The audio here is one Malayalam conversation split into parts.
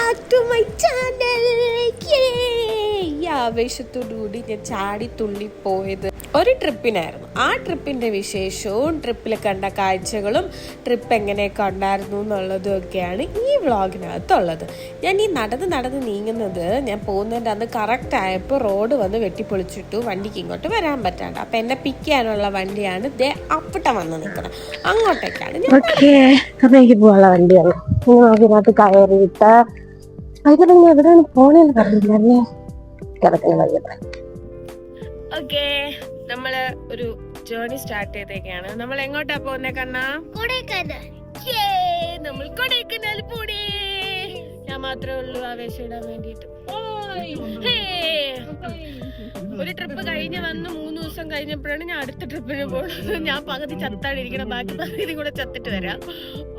Back to my channel. ഈ ആവേശത്തോടുകൂടി ഞാൻ ചാടി തുള്ളിപ്പോയത് ഒരു ട്രിപ്പിനായിരുന്നു. ആ ട്രിപ്പിൻ്റെ വിശേഷവും ട്രിപ്പിൽ കണ്ട കാഴ്ചകളും ട്രിപ്പ് എങ്ങനെയൊക്കെ ഉണ്ടായിരുന്നു എന്നുള്ളതും ഒക്കെയാണ് ഈ വ്ളോഗിനകത്തുള്ളത്. ഞാൻ ഈ നടന്ന് നീങ്ങുന്നത് ഞാൻ പോകുന്നതിൻ്റെ അന്ന് കറക്റ്റ് ആയപ്പോൾ റോഡ് വന്ന് വെട്ടിപ്പൊളിച്ചിട്ടു, വണ്ടിക്ക് ഇങ്ങോട്ട് വരാൻ പറ്റാണ്ട്. അപ്പം എന്നെ പിക്ക് ചെയ്യാനുള്ള വണ്ടിയാണ് ദേ അപ്പിട്ട വന്ന് നിൽക്കണം. അങ്ങോട്ടേക്കാണ് എനിക്ക് പോകാനുള്ള വണ്ടിയാണ്. ഇതിനകത്ത് കയറിയിട്ട് അതിന് എവിടെയാണ് പോണെന്ന് പറഞ്ഞില്ലേ കിടക്കുന്ന വഴിയത്ര. ഓക്കെ, നമ്മള് ഒരു ജേർണി സ്റ്റാർട്ട് ചെയ്തേക്കാണ്. നമ്മൾ എങ്ങോട്ടാ പോകുന്നേ കണ്ണാ? നമ്മൾ കൊടൈക്കനാൽ പോണേ. ഞാൻ മാത്രമേ ഉള്ളൂ ആവേശം ഇടാൻ വേണ്ടിട്ട്. ഒരു ട്രിപ്പ് കഴിഞ്ഞ് വന്ന് 3 ദിവസം കഴിഞ്ഞപ്പോഴാണ് ഞാൻ അടുത്ത ട്രിപ്പിന് പോകുന്നത്. ഞാൻ പകുതി ചത്താടിരിക്കണം, ബാക്കി പകുതി കൂടെ ചത്തിട്ട് വരാം.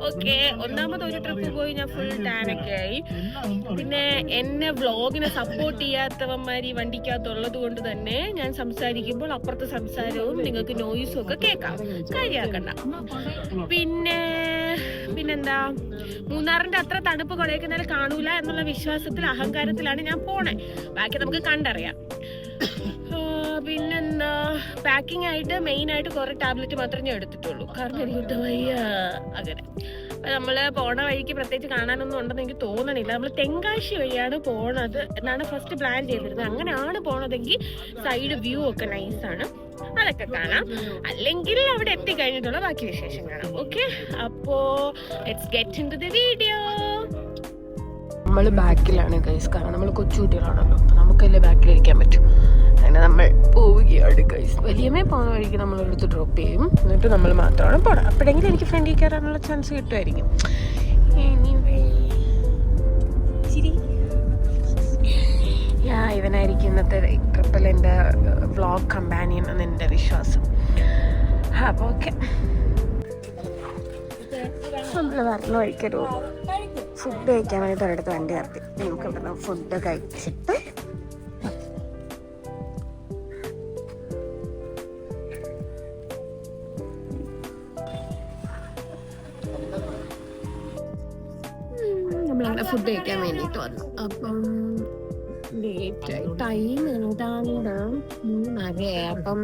ഓക്കെ, ഒന്നാമത് ഒരു ട്രിപ്പ് പോയി ഞാൻ ഫുൾ ടാനൊക്കെ ആയി. പിന്നെ എന്നെ വ്ളോഗിനെ സപ്പോർട്ട് ചെയ്യാത്തവന്മാർ ഈ വണ്ടിക്കകത്തുള്ളത് കൊണ്ട് തന്നെ ഞാൻ സംസാരിക്കുമ്പോൾ അപ്പുറത്തെ സംസാരവും നിങ്ങൾക്ക് നോയിസും ഒക്കെ കേൾക്കാം, കാര്യമാക്കണ്ട. പിന്നെന്താ, മൂന്നാറിന്റെ അത്ര തണുപ്പ് കൊടൈക്കനാൽ കാണൂല എന്നുള്ള വിശ്വാസത്തിൽ അഹങ്കാരത്തിലാണ് ഞാൻ പോണേ. ബാക്കി നമുക്ക് കണ്ടറിയാം. പിന്നെന്താ, പാക്കിംഗ് ആയിട്ട് മെയിൻ ആയിട്ട് കുറെ ടാബ്ലറ്റ് മാത്രമേ ഞാൻ എടുത്തിട്ടുള്ളൂ, കാരണം എനിക്ക് വയ്യ. അങ്ങനെ നമ്മള് പോണ വഴിക്ക് പ്രത്യേകിച്ച് കാണാനൊന്നും ഉണ്ടെന്ന് എനിക്ക് തോന്നണില്ല. നമ്മൾ തെങ്കാശി വഴിയാണ് പോണത് എന്നാണ് ഫസ്റ്റ് പ്ലാൻ ചെയ്തിരുന്നത്. അങ്ങനെയാണ് പോണതെങ്കിൽ സൈഡ് വ്യൂ ഒക്കെ നൈസാണ്, അതൊക്കെ കാണാം. അല്ലെങ്കിൽ അവിടെ എത്തിക്കഴിഞ്ഞിട്ടുള്ള ബാക്കി വിശേഷം കാണാം. ഓക്കെ, അപ്പോ let's get into the video. നമ്മൾ ബാക്കിലാണ് ഗൈസ്, കാരണം നമ്മൾ കൊച്ചുകുട്ടികളാണല്ലോ, അപ്പൊ നമുക്കല്ലേ ബാക്കിലിരിക്കാൻ പറ്റും. അങ്ങനെ നമ്മൾ പോവുകയാണ് ഗൈസ്. വലിയമേ പോകുന്ന വഴിക്ക് നമ്മളെടുത്ത് ഡ്രോപ്പ് ചെയ്യും, എന്നിട്ട് നമ്മൾ മാത്രമാണ് പോകണം. അപ്പോഴെങ്കിലും എനിക്ക് ഫ്രണ്ടിൽ കയറാനുള്ള ചാൻസ് കിട്ടുമായിരിക്കും. ഇവനായിരിക്കും ഇന്നത്തെ ട്രിപ്പിൽ എൻ്റെ വ്ളോഗ് കമ്പാനിയൻ എന്ന് എൻ്റെ വിശ്വാസം. അപ്പോൾ ഓക്കെ, നമ്മൾ വരണ വഴിക്കൊരു ഫുഡ് കഴിക്കാൻ വേണ്ടിയിട്ട് ഒരിടത്ത് വണ്ടി നിർത്തി. നമുക്ക് ഇവിടുന്ന് ഫുഡ് കഴിച്ചിട്ട് നമ്മളങ്ങനെ ഫുഡ് കഴിക്കാൻ വേണ്ടിയിട്ട് വന്നു. അപ്പം ടൈം ഏതാണ്ട് 3:30. അപ്പം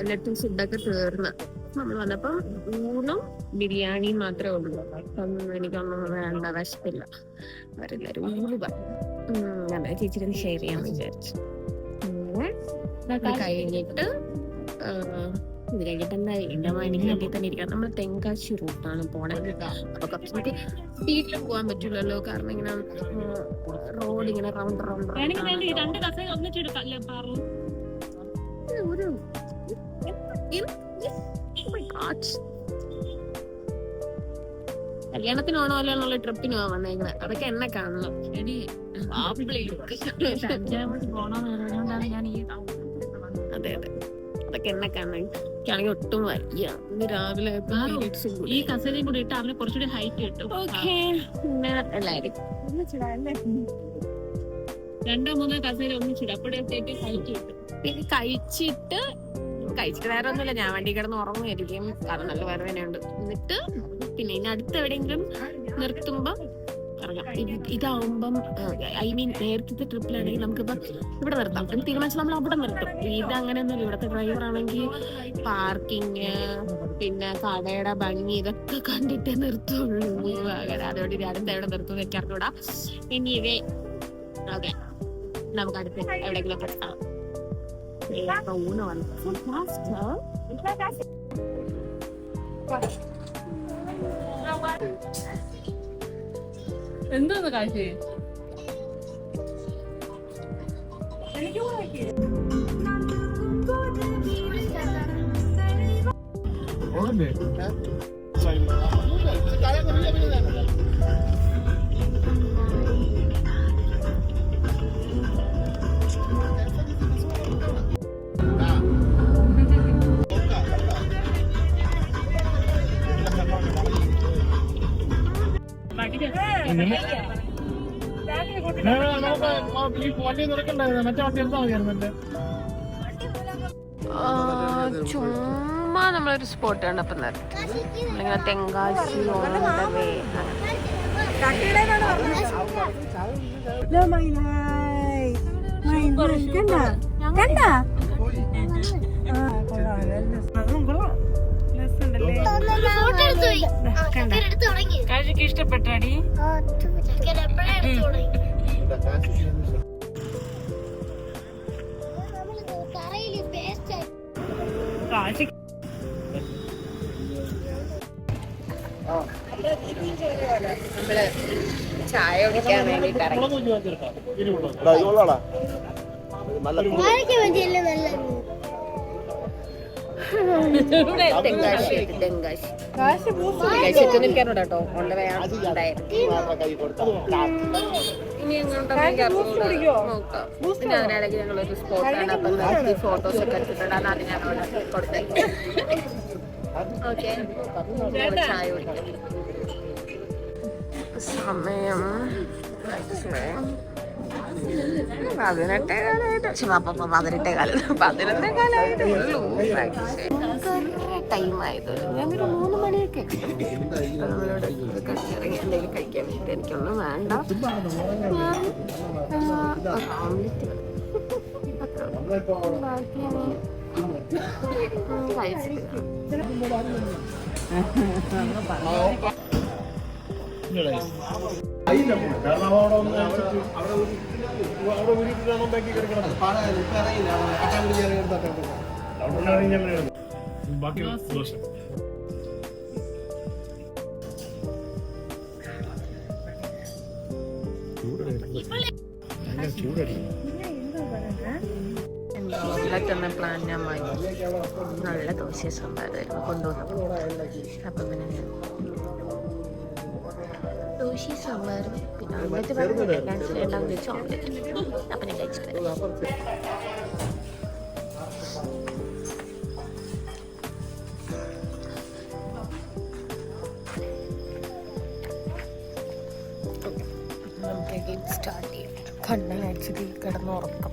എന്നിട്ടും ഫുഡൊക്കെ തീർന്ന് നമ്മൾ വന്നപ്പം ഊണും ബിരിയാണിയും മാത്രമേ ഉള്ളൂ. അപ്പം എനിക്കൊന്നും വേണ്ട, വിശപ്പില്ല. അവരെല്ലാരും ഊണ് പറഞ്ഞു. ചേച്ചിനെ ഷെയർ ചെയ്യാന്ന് വിചാരിച്ചു. കഴിഞ്ഞിട്ട് ഇത് കഴിഞ്ഞിട്ട് എന്താ ഇടമാനിക്ക് വേണ്ടി തന്നെ ഇരിക്കാം. നമ്മൾ തെങ്കാശി റൂട്ടാണ് പോണത്. അപ്പൊ കുറച്ച് നമുക്ക് സ്പീഡിൽ പോകാൻ പറ്റില്ലല്ലോ, കാരണം ഇങ്ങനെ റോഡ് ഇങ്ങനെ റൗണ്ട് കല്യാണത്തിനാണോ അല്ല എന്നുള്ള ട്രിപ്പിന് പോവാൻ വന്നേക്കുന്നത്. അതൊക്കെ എന്നെ കാണണം. അതെ അതെ, അതൊക്കെ എന്നെ കാണണം. എനിക്കാണെങ്കിൽ ഒട്ടും വയ്യ. ഇന്ന് രാവിലെ ഈ കസേരയും കൂടി ഇട്ട് അവന് കുറച്ചുകൂടി ഹൈറ്റ് കിട്ടും. പിന്നെ എല്ലാവരും 2-3 കസേര ഒന്നിച്ചിടും, അപ്പോഴത്തേക്ക് ഹൈറ്റ് കിട്ടും. പിന്നെ കഴിച്ചിട്ട് വേറെ ഒന്നുമില്ല, ഞാൻ വണ്ടി കിടന്ന് ഉറങ്ങുമായിരിക്കും, കാരണം നല്ല വേദനയുണ്ട്. എന്നിട്ട് പിന്നെ ഇനി അടുത്ത് എവിടെയെങ്കിലും നിർത്തുമ്പോ ഇറങ്ങാം. ഇതാവുമ്പം ഐ മീൻ നേരത്തെ ട്രിപ്പിലാണെങ്കിൽ നമുക്കിപ്പോ ഇവിടെ നിർത്താം എന്ന് തീരുമാനിച്ചാൽ നമ്മൾ അവിടെ നിർത്തും. ഇത് അങ്ങനെയൊന്നുമില്ല. ഇവിടുത്തെ ഡ്രൈവർ ആണെങ്കിൽ പാർക്കിങ്, പിന്നെ കടയുടെ ഭംഗി ഇതൊക്കെ കണ്ടിട്ടേ നിർത്തുള്ളൂ. അങ്ങനെ അതോടെ അടുത്ത് എവിടെ നിർത്തുമെന്ന് എനിക്ക് അറിഞ്ഞൂടാ. എനിവേ ഓക്കെ, നമുക്ക് അടുത്ത് എവിടെയെങ്കിലും നിർത്താം. ഊണ് വന്നു. എന്താന്ന് കാഴ്ച ചുമ്മാ നമ്മളൊരു സ്പോട്ട് കണ്ടപ്പം നിർത്തി. നമ്മളിങ്ങനെ തെങ്കാശി ഓൺ ദ വേ. കാശിക്ക് ഇഷ്ടപ്പെട്ടാടി? കാശി നമ്മള് ചായ കുടിക്കാൻ വേണ്ടിട്ട് കഴിച്ചിരിക്കാനോട് കേട്ടോ കൊണ്ട് ഇനി നോക്കാം. പിന്നെ അതിനിടയ്ക്ക് ഞങ്ങളൊരു സ്പോട്ടാണ്, അപ്പം ഫോട്ടോസ് ഒക്കെ എടുത്തിട്ടുണ്ടാകും. അത് ഞങ്ങളോട് കൊടുത്തേക്കും. ഓക്കെ, ചായ കുടിക്കാം. സമയം 11:15 ഉള്ളൂ. ടൈമായത് ഞങ്ങൾക്ക് 3 മണിയൊക്കെ നമ്മളോട് ഇറങ്ങി എന്തെങ്കിലും കഴിക്കാൻ വേണ്ടിയിട്ട്. എനിക്കൊന്നും വേണ്ട, എന്ന പ്ലാൻ ഞാൻ വാങ്ങി. നല്ല ദോശ സാമ്പാറായിരുന്നു കൊണ്ടുവന്നപ്പോൾ. അപ്പം പിന്നെ ഞാൻ ദോശ സാമ്പാറും പിന്നെ ഓംലെറ്റ് പറഞ്ഞില്ല, ക്യാൻസൽ ചെയ്യണ്ടാന്ന് വെച്ചാൽ ഓംലെറ്റ്. അപ്പം ഞാൻ കഴിച്ചിട്ട് നമുക്ക് സ്റ്റാർട്ട് ചെയ്യാം. കണ്ണൻ ആക്ച്വലി കിടന്നുറക്കം.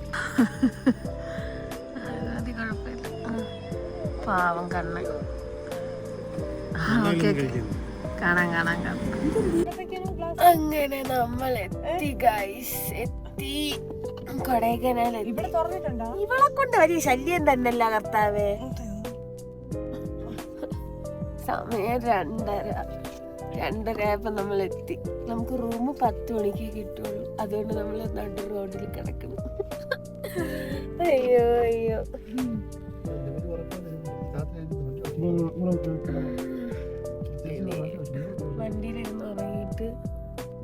അത് കുഴപ്പമില്ല, പാവം കണ്ണൻ. ഓക്കെ, കാണാം. അങ്ങനെ നമ്മൾ എത്തി ഗൈസ്, എത്തി കൊടൈക്കനാൽ. ഇവളെ കൊണ്ട് വലിയ ശല്യം തന്നെയല്ല കർത്താവേ. സമയം 2:30 ആയപ്പോ നമ്മൾ എത്തി. നമുക്ക് റൂം 10 മണിക്ക് കിട്ടുള്ളൂ, അതുകൊണ്ട് നമ്മൾ നടു റോഡിൽ കിടക്കണം. അയ്യോ വണ്ടിയിലിരുന്ന് ഉറങ്ങിയിട്ട്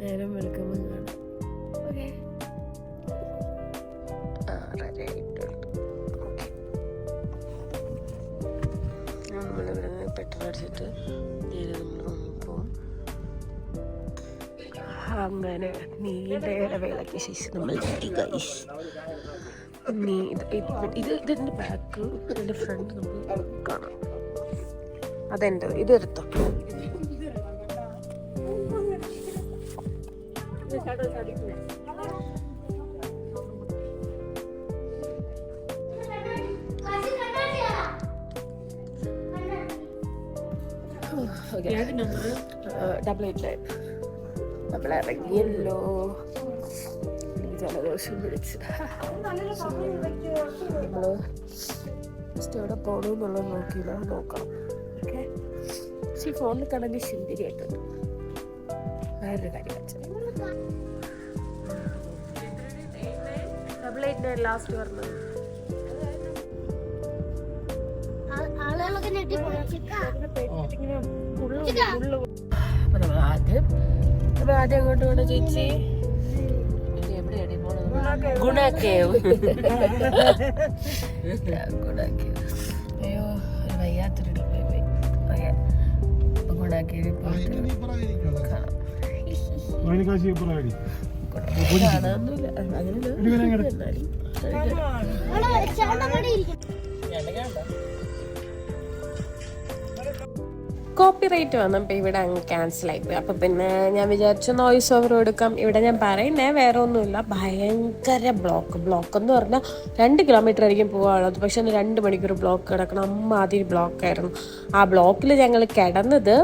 നേരം വെളുക്കുമ്പോൾ കാണാം. ഓക്കെ, 6:30 ആയിട്ടുള്ളൂ. ഓക്കെ, നമ്മളിവിടെ പെട്രോൾ അടിച്ചിട്ട് നേരെ നമ്മൾ റൂമിൽ പോകും. അങ്ങനെ നീണ്ട ഇടവേളയ്ക്ക് ശേഷം നമ്മൾ എത്തി ഗൈസ്. ഇതിൻ്റെ ബാക്ക്, ഇതിൻ്റെ ഫ്രണ്ട് നമുക്ക് കാണാം. അതെൻ്റെ ഇതെടുത്തോ. ഡബിൾ 8 നമ്മൾ ഇറങ്ങിയല്ലോ. എനിക്ക് ജലദോഷം പിടിച്ച്. നമ്മൾ ജസ്റ്റ് എവിടെ പോകണമെന്നുള്ളത് നോക്കണം. ഓക്കെ, പക്ഷേ ഈ ഫോണിൽ കാണാൻ ശരിയായിട്ടുണ്ട്. വേറൊരു കാര്യം വെച്ചാൽ ഡബിൾ 8 ലാസ്റ്റ് പറഞ്ഞത്. ആദ്യം അങ്ങോട്ട് പോണ ചേച്ചി എവിടെയാണ് ഗുണാക്കേവ്. അയ്യോ, ഒരു വയ്യാത്തൊരു ഗുണാക്കേവ് കാണാനൊന്നുമില്ല. കോപ്പിറൈറ്റ് വന്നപ്പോൾ ഇവിടെ അങ്ങ് ക്യാൻസലായിപ്പോയി. അപ്പം പിന്നെ ഞാൻ വിചാരിച്ചു നോയ്സ് ഓവർ കൊടുക്കാം. ഇവിടെ ഞാൻ പറയുന്നേ വേറെ ഒന്നുമില്ല, ഭയങ്കര ബ്ലോക്ക് എന്ന് പറഞ്ഞാൽ 2 കിലോമീറ്റർ ആയിരിക്കും പോകാനുള്ളത്, പക്ഷെ 2 മണിക്കൂർ ബ്ലോക്ക് കിടക്കണം. അമ്മാതിരി ബ്ലോക്കായിരുന്നു. ആ ബ്ലോക്കിൽ ഞങ്ങൾ കിടന്നത്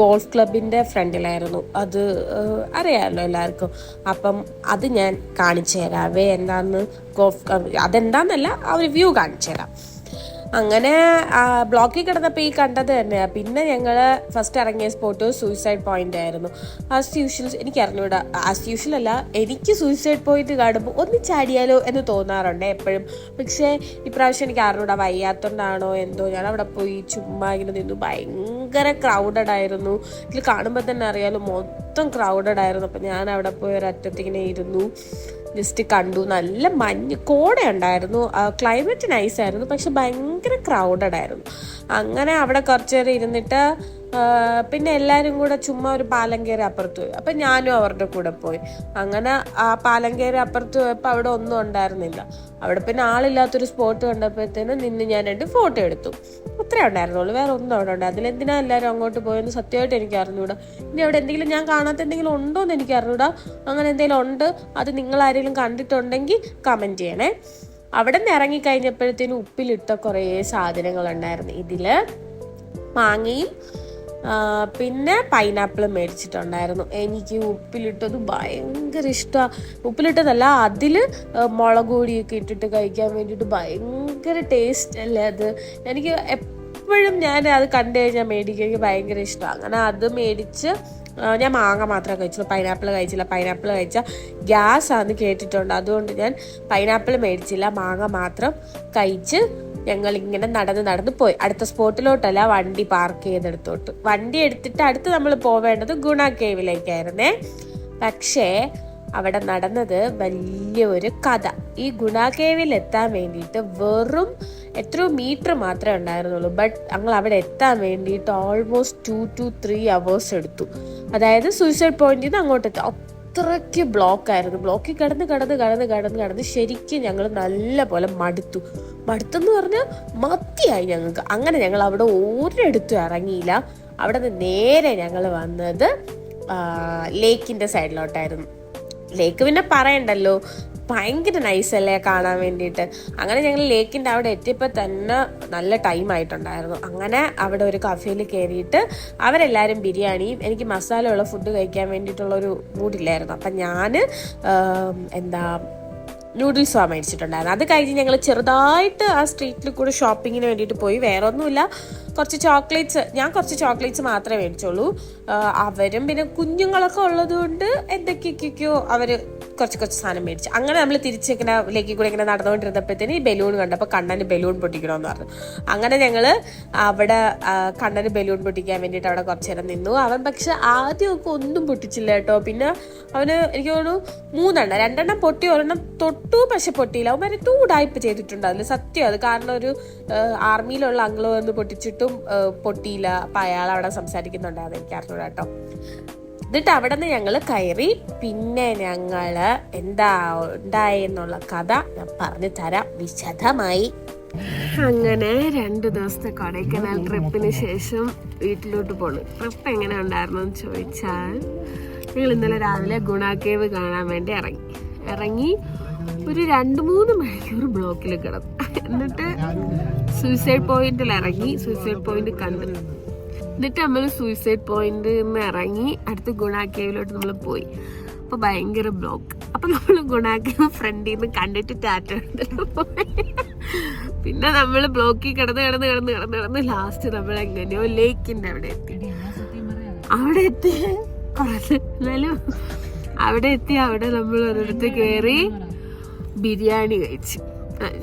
ഗോൾഫ് ക്ലബിൻ്റെ ഫ്രണ്ടിലായിരുന്നു. അത് അറിയാമല്ലോ എല്ലാവർക്കും. അപ്പം അത് ഞാൻ കാണിച്ചു തരാവേ, എന്താന്ന് അതെന്താന്നല്ല ആ ഒരു വ്യൂ കാണിച്ചു തരാം. അങ്ങനെ ബ്ലോക്കിൽ കിടന്നപ്പോൾ ഈ കണ്ടത് തന്നെയാണ്. പിന്നെ ഞങ്ങൾ ഫസ്റ്റ് ഇറങ്ങിയ സ്പോട്ട് സൂയിസൈഡ് പോയിന്റ് ആയിരുന്നു. ആസ് യൂഷ്വൽ എനിക്ക് അറിഞ്ഞൂടാ, ആസ് യൂഷ്വൽ അല്ല, എനിക്ക് സൂയിസൈഡ് പോയിന്റ് കാണുമ്പോൾ ഒന്ന് ചാടിയാലോ എന്ന് തോന്നാറുണ്ട് എപ്പോഴും. പക്ഷേ ഇപ്രാവശ്യം എനിക്ക് അറിഞ്ഞൂടാ, വയ്യാത്തോണ്ടാണോ എന്തോ, ഞാൻ അവിടെ പോയി ചുമ്മാ ഇങ്ങനെ നിന്നു. ഭയങ്കര ക്രൗഡഡ് ആയിരുന്നു. ഇതിൽ കാണുമ്പോൾ തന്നെ അറിയാലോ മൊത്തം ക്രൗഡഡ് ആയിരുന്നു. അപ്പം ഞാൻ അവിടെ പോയി ഒരറ്റത്തിങ്ങനെ ഇരുന്നു, ജസ്റ്റ് കണ്ടു. നല്ല മഞ്ഞ് കോട ഉണ്ടായിരുന്നു, ക്ലൈമറ്റ് നൈസായിരുന്നു, പക്ഷെ ഭയങ്കര ക്രൗഡഡ് ആയിരുന്നു. അങ്ങനെ അവിടെ കുറച്ച് നേരം ഇരുന്നിട്ട് പിന്നെ എല്ലാവരും കൂടെ ചുമ്മാ ഒരു പാലം കയറി അപ്പുറത്ത് പോയി. അപ്പം ഞാനും അവരുടെ കൂടെ പോയി. അങ്ങനെ ആ പാലം കയറി അപ്പുറത്ത് പോയപ്പോൾ അവിടെ ഒന്നും ഉണ്ടായിരുന്നില്ല. അവിടെ പിന്നെ ആളില്ലാത്തൊരു സ്പോട്ട് കണ്ടപ്പോഴത്തേനും ഞാൻ 2 ഫോട്ടോ എടുത്തു. അത്രേ ഉണ്ടായിരുന്നുള്ളൂ, വേറെ ഒന്നും അവിടെ ഉണ്ട്. അതിലെന്തിനാ എല്ലാവരും അങ്ങോട്ട് പോയെന്ന് സത്യമായിട്ട് എനിക്ക് അറിഞ്ഞൂടാ. ഇനി അവിടെ എന്തെങ്കിലും ഞാൻ കാണാത്ത എന്തെങ്കിലും ഉണ്ടോ എന്ന് എനിക്ക് അറിഞ്ഞൂടാ. അങ്ങനെ എന്തെങ്കിലും ഉണ്ട്, അത് നിങ്ങളാരെങ്കിലും കണ്ടിട്ടുണ്ടെങ്കിൽ കമൻറ്റ് ചെയ്യണേ. അവിടെ നിന്ന് ഇറങ്ങിക്കഴിഞ്ഞപ്പോഴത്തേനും ഉപ്പിലിട്ട കുറേ സാധനങ്ങളുണ്ടായിരുന്നു. ഇതിൽ മാങ്ങയും പിന്നെ പൈനാപ്പിൾ മേടിച്ചിട്ടുണ്ടായിരുന്നു. എനിക്ക് ഉപ്പിലിട്ടത് ഭയങ്കര ഇഷ്ടമാണ്. ഉപ്പിലിട്ടതല്ല, അതിൽ മുളക് പൊടിയൊക്കെ ഇട്ടിട്ട് കഴിക്കാൻ വേണ്ടിയിട്ട് ഭയങ്കര ടേസ്റ്റ് അല്ലേ അത്. എനിക്ക് എപ്പോഴും ഞാൻ അത് കണ്ടു കഴിഞ്ഞാൽ മേടിക്കാൻ എനിക്ക് ഭയങ്കര ഇഷ്ടമാണ്. അങ്ങനെ അത് മേടിച്ച് ഞാൻ മാങ്ങ മാത്രമേ കഴിച്ചുള്ളൂ, പൈനാപ്പിൾ കഴിച്ചില്ല. പൈനാപ്പിൾ കഴിച്ചാൽ ഗ്യാസാന്ന് കേട്ടിട്ടുണ്ട്, അതുകൊണ്ട് ഞാൻ പൈനാപ്പിൾ മേടിച്ചില്ല, മാങ്ങ മാത്രം കഴിച്ച് ഞങ്ങളിങ്ങനെ നടന്ന് പോയി. അടുത്ത സ്പോട്ടിലോട്ടല്ല, വണ്ടി പാർക്ക് ചെയ്തെടുത്തോട്ട്. വണ്ടി എടുത്തിട്ട് അടുത്ത് നമ്മൾ പോവേണ്ടത് ഗുണ കേവിലേക്കായിരുന്നേ. പക്ഷേ അവിടെ നടന്നത് വലിയൊരു കഥ. ഈ ഗുണ കേവിൽ എത്താൻ വേണ്ടിയിട്ട് വെറും എത്രയോ മീറ്റർ മാത്രമേ ഉണ്ടായിരുന്നുള്ളൂ. ബട്ട് ഞങ്ങൾ അവിടെ എത്താൻ വേണ്ടിയിട്ട് ഓൾമോസ്റ്റ് 2 to 3 hours എടുത്തു. അതായത് സൂയിസൈഡ് പോയിന്റിൽ നിന്ന് അങ്ങോട്ട് എത്താം. അത്രയ്ക്ക് ബ്ലോക്കായിരുന്നു. ബ്ലോക്കിൽ കിടന്ന് ശരിക്കും ഞങ്ങൾ നല്ല പോലെ മടുത്തെന്ന് പറഞ്ഞാൽ മത്തിയായി ഞങ്ങൾക്ക്. അങ്ങനെ ഞങ്ങൾ അവിടെ ഒരിടത്തും ഇറങ്ങിയില്ല. അവിടെ നിന്ന് നേരെ ഞങ്ങൾ വന്നത് ലേക്കിൻ്റെ സൈഡിലോട്ടായിരുന്നു. ലേക്ക് പിന്നെ പറയണ്ടല്ലോ, ഭയങ്കര നൈസല്ലേ കാണാൻ വേണ്ടിയിട്ട്. അങ്ങനെ ഞങ്ങൾ ലേക്കിൻ്റെ അവിടെ എത്തിയപ്പോൾ തന്നെ നല്ല ടൈം ആയിട്ടുണ്ടായിരുന്നു. അങ്ങനെ അവിടെ ഒരു കഫേയിൽ കയറിയിട്ട് അവരെല്ലാവരും ബിരിയാണിയും എനിക്ക് മസാല ഉള്ള ഫുഡ് കഴിക്കാൻ വേണ്ടിയിട്ടുള്ളൊരു മൂഡില്ലായിരുന്നു. അപ്പം ഞാൻ നൂഡിൽസാണ് മേടിച്ചിട്ടുണ്ടായിരുന്നു. അത് കഴിഞ്ഞ് ഞങ്ങൾ ചെറുതായിട്ട് ആ സ്ട്രീറ്റിൽ കൂടെ ഷോപ്പിങ്ങിന് വേണ്ടിയിട്ട് പോയി. വേറെ ഒന്നുമില്ല, കുറച്ച് ചോക്ലേറ്റ്സ് മാത്രമേ മേടിച്ചുള്ളൂ. അവരും പിന്നെ കുഞ്ഞുങ്ങളൊക്കെ ഉള്ളത് കൊണ്ട് എന്തൊക്കെയൊക്കെയോ അവർ കുറച്ച് സാധനം മേടിച്ചു. അങ്ങനെ നമ്മൾ തിരിച്ചിങ്ങനെ ലേക്ക് കൂടെ ഇങ്ങനെ നടന്നുകൊണ്ടിരുന്നപ്പോഴത്തേന് ഈ ബലൂൺ കണ്ടപ്പോൾ കണ്ണന് ബലൂൺ പൊട്ടിക്കണമെന്ന് പറഞ്ഞു. അങ്ങനെ ഞങ്ങൾ അവിടെ കണ്ണന് ബലൂൺ പൊട്ടിക്കാൻ വേണ്ടിയിട്ട് അവിടെ കുറച്ച് നേരം നിന്നു. അവൻ പക്ഷെ ആദ്യമൊക്കെ ഒന്നും പൊട്ടിച്ചില്ല കേട്ടോ. പിന്നെ അവന് എനിക്ക് തോന്നുന്നു 2 പൊട്ടി, 1 തൊട്ടു, പക്ഷെ പൊട്ടിയില്ല. അവൻ വരെ ഉടായ്പ ചെയ്തിട്ടുണ്ട് അതിൽ, സത്യം അത്. കാരണം ഒരു ആർമിയിലുള്ള അങ്കിള് വന്ന് പൊട്ടിച്ചിട്ടും പൊട്ടിയില്ല. അപ്പം അയാൾ അവിടെ സംസാരിക്കുന്നുണ്ടായിരുന്നു, എനിക്ക് അറിഞ്ഞൂടാ കേട്ടോ. എന്നിട്ട് അവിടെ നിന്ന് ഞങ്ങൾ കയറി. പിന്നെ ഞങ്ങൾ എന്താ ഉണ്ടായെന്നുള്ള കഥ ഞാൻ പറഞ്ഞു തരാം വിശദമായി. അങ്ങനെ 2 ദിവസത്തെ കൊടൈക്കനാൽ ട്രിപ്പിന് ശേഷം വീട്ടിലോട്ട് പോണു. ട്രിപ്പ് എങ്ങനെ ഉണ്ടായിരുന്നു എന്ന് ചോദിച്ചാൽ, ഞങ്ങൾ ഇന്നലെ രാവിലെ ഗുണ കേവ് കാണാൻ വേണ്ടി ഇറങ്ങി ഒരു 2-3 മണിക്കൂർ ബ്ലോക്കിൽ കിടന്നു. എന്നിട്ട് സൂയിസൈഡ് പോയിന്റിൽ ഇറങ്ങി, സൂയിസൈഡ് പോയിന്റ് കണ്ടു. എന്നിട്ട് നമ്മൾ സൂയിസൈഡ് പോയിന്റിൽ നിന്ന് ഇറങ്ങി അടുത്ത് ഗുണ കേവിലോട്ട് നമ്മൾ പോയി. അപ്പോൾ ഭയങ്കര ബ്ലോക്ക്. അപ്പം നമ്മൾ ഗുണ കേവ് ഫ്രണ്ടിൽ നിന്ന് കണ്ടിട്ട് ടാറ്റ പോയി. പിന്നെ നമ്മൾ ബ്ലോക്കിൽ കിടന്ന് ലാസ്റ്റ് നമ്മൾ എങ്ങനെയോ ലേക്കിൻ്റെ അവിടെ എത്തി. അവിടെ നമ്മൾ ഒരിടത്ത് കയറി ബിരിയാണി കഴിച്ചു.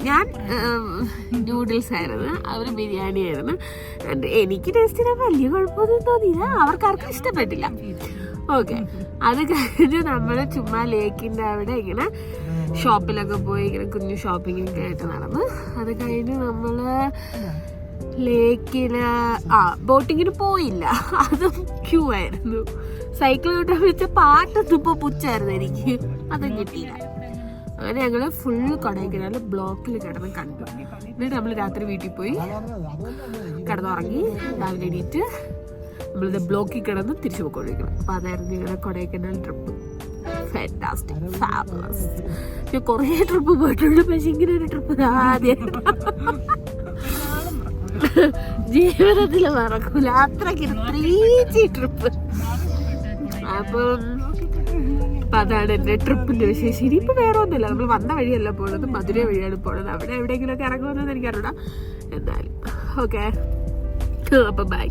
ഞാൻ നൂഡിൽസ് ആയിരുന്നു, അവർ ബിരിയാണി ആയിരുന്നു. എനിക്ക് ടേസ്റ്റിന് വലിയ കുഴപ്പമൊന്നും തോന്നിയില്ല, അവർക്കാർക്കും ഇഷ്ടപ്പെട്ടില്ല. ഓക്കെ, അത് കഴിഞ്ഞ് നമ്മൾ ചുമ്മാ ലേക്കിൻ്റെ അവിടെ ഇങ്ങനെ ഷോപ്പിലൊക്കെ പോയി ഇങ്ങനെ കുഞ്ഞു ഷോപ്പിങ്ങൊക്കെ ആയിട്ട് നടന്നു. അത് കഴിഞ്ഞ് നമ്മൾ ലേക്കില് ബോട്ടിങ്ങിന് പോയില്ല, അതും ക്യൂ ആയിരുന്നു. സൈക്കിൾ കിട്ടാൻ വെച്ച പാട്ടൊന്നും ഇപ്പോൾ പുച്ചായിരുന്നു എനിക്ക്, അതും കിട്ടിയില്ല. അങ്ങനെ ഞങ്ങൾ ഫുൾ കൊടൈക്കനാൽ ബ്ലോക്കിൽ കിടന്ന് കണ്ടു. എന്നിട്ട് നമ്മൾ രാത്രി വീട്ടിൽ പോയി കിടന്നുറങ്ങി. രാവിലെ എണീറ്റ് നമ്മളിത് ബ്ലോക്കിൽ കിടന്ന് തിരിച്ചു പോയിക്കൊണ്ടിരിക്കണം. അപ്പൊ അതായിരുന്നു ഞങ്ങളുടെ കൊടൈക്കനാൽ ട്രിപ്പ്. Fantastic, fabulous. ഞാൻ കുറേ ട്രിപ്പ് പോയിട്ടുണ്ട്, പക്ഷെ ഇങ്ങനെ ഒരു ട്രിപ്പ് ആദ്യം ജീവിതത്തിൽ മറക്കൂല. അത്രയ്ക്ക് 3G ട്രിപ്പ്. അപ്പം അതാണ് എന്റെ ട്രിപ്പിന്റെ വിശേഷം. ഇനിയിപ്പോ വേറെ ഒന്നുമില്ല, നമ്മൾ വന്ന വഴിയല്ല പോണത്, മധുര വഴിയാണ് പോണത്. അവിടെ എവിടെയെങ്കിലും ഒക്കെ ഇറങ്ങുമെന്ന് എനിക്കറിയണം. എന്തായാലും ഓക്കെ, അപ്പൊ ബൈ.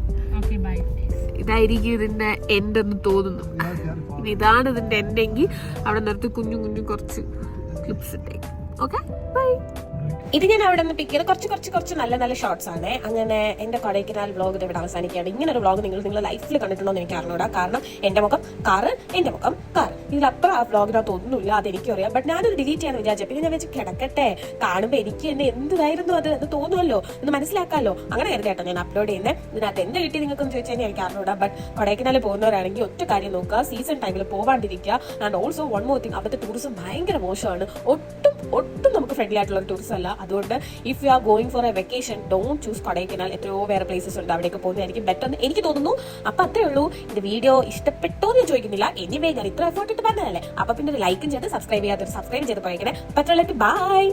ഇതായിരിക്കും ഇതിന്റെ എൻഡ് എന്ന് തോന്നുന്നു. ഇനി ഇതാണ് ഇതിന്റെ എൻഡെങ്കിൽ അവിടെ നിർത്തി കുഞ്ഞു കുഞ്ഞു കുറച്ച് ക്ലിപ്സ് ഇട്ടേക്കും. Okay, by. ഇത് ഞാൻ അവിടെ നിന്ന് പിക്ക് ചെയ്ത് കുറച്ച് നല്ല നല്ല ഷോർട്സ് ആണ്. അങ്ങനെ എന്റെ കൊടൈക്കനാൽ വ്ളോഗ് ഇത് ഇവിടെ അവസാനിക്കുകയാണ്. ഇങ്ങനെ ഒരു വ്ളോഗ് നിങ്ങളുടെ ലൈഫിൽ കണ്ടിട്ടുണ്ടോ എന്ന് എനിക്ക് അറിഞ്ഞൂടാ. കാരണം എന്റെ മുഖം കാറ്, എന്റെ മുഖം കാർ, ഇതിലപ്പുറം ആ വ്ളോഗിനകത്ത് ഒന്നുമില്ല, അതെനിക്കും അറിയാം. ബട്ട് ഞാനത് ഡിലീറ്റ് ചെയ്യാന്ന് വിചാരിച്ചു. പിന്നെ ഞാൻ വെച്ച് കിടക്കട്ടെ, കാണുമ്പോൾ എനിക്ക് തന്നെ എന്തായിരുന്നു അത് എന്ന് തോന്നുമല്ലോ, എന്ന് മനസ്സിലാക്കാമല്ലോ. അങ്ങനെ കരുതേട്ടോ ഞാൻ അപ്ലോഡ് ചെയ്യുന്നത്. ഇതിനകത്ത് എന്ത് കിട്ടി നിങ്ങൾക്കൊന്ന് ചോദിച്ചു കഴിഞ്ഞാൽ എനിക്ക് അറിഞ്ഞൂടാ. ബട്ട് കൊടൈക്കനാൽ പോകുന്നവരാണെങ്കിൽ ഒറ്റ കാര്യം നോക്കുക, സീസൺ ടൈമിൽ പോവാണ്ടിരിക്കുക. And also one more thing, അവിടുത്തെ ടൂറിസം ഭയങ്കര മോശമാണ്. ഒട്ടും നമുക്ക് ഫ്രണ്ട്ലി ആയിട്ടുള്ള ടൂറിസം അല്ല. അതുകൊണ്ട് if you are going for a vacation, don't choose Kodaikanal. എത്രയോ വേറെ പ്ലേസസ് ഉണ്ട്, അവിടേക്ക് പോകുന്നതായിരിക്കും ബെറ്റർ എന്ന് എനിക്ക് തോന്നുന്നു. അപ്പൊ അത്രേ ഉള്ളൂ. ഇത് വീഡിയോ ഇഷ്ടപ്പെട്ടോ എന്ന് ചോദിക്കുന്നില്ല, എനിവേ ഞാൻ ഇത്ര എഫോർട്ട് ഇട്ട് പറഞ്ഞതല്ലേ. അപ്പൊ പിന്നെ ലൈക്കും ചെയ്ത് സബ്സ്ക്രൈബ് ചെയ്യാത്തവർ സബ്സ്ക്രൈബ് ചെയ്ത് പോയേക്കണേ. പറ്റുള്ളൂ. ബൈ.